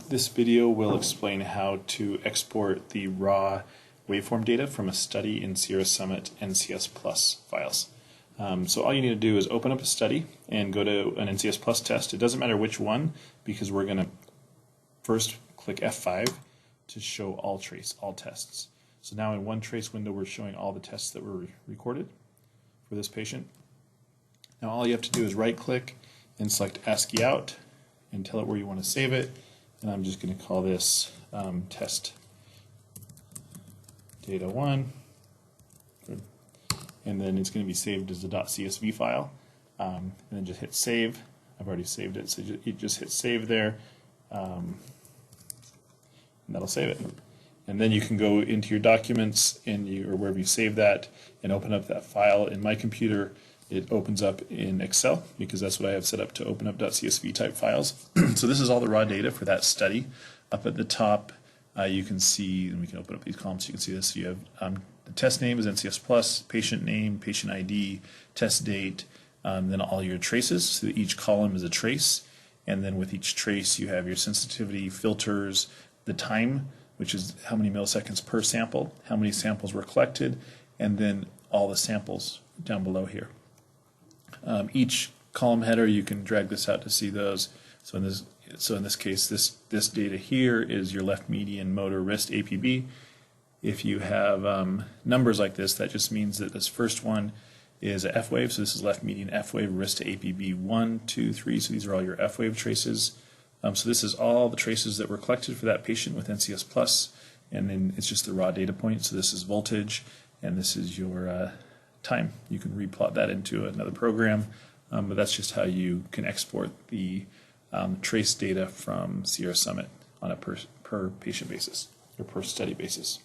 This video will explain how to export the raw waveform data from a study in Sierra Summit NCS Plus files. So all you need to do is open up a study and go to an NCS Plus test. It doesn't matter which one, because we're going to first click F5 to show all tests. So now in one trace window we're showing all the tests that were recorded for this patient. Now all you have to do is right click and select ASCII out and tell it where you want to save it. And I'm just going to call this test data 1. And then it's going to be saved as a .csv file. And then just hit save. I've already saved it, so you just hit save there. And that'll save it. And then you can go into your documents or wherever you save that and open up that file. In my computer, it opens up in Excel, because that's what I have set up to open up .csv type files. So this is all the raw data for that study. Up at the top, you can see, and we can open up these columns so you can see this. So you have the test name is NCS Plus, patient name, patient ID, test date, then all your traces. So each column is a trace, and then with each trace you have your sensitivity, filters, the time, which is how many milliseconds per sample, how many samples were collected, and then all the samples down below here. Each column header, you can drag this out to see those. So in this case, this data here is your left median motor wrist APB. If you have numbers like this, that just means that this first one is a F wave. So this is left median F wave wrist to APB 1, 2, 3. So these are all your F wave traces. So this is all the traces that were collected for that patient with NCS Plus, and then it's just the raw data point. So this is voltage, and this is your time. You can replot that into another program, but that's just how you can export the trace data from Sierra Summit on a per patient basis or per study basis.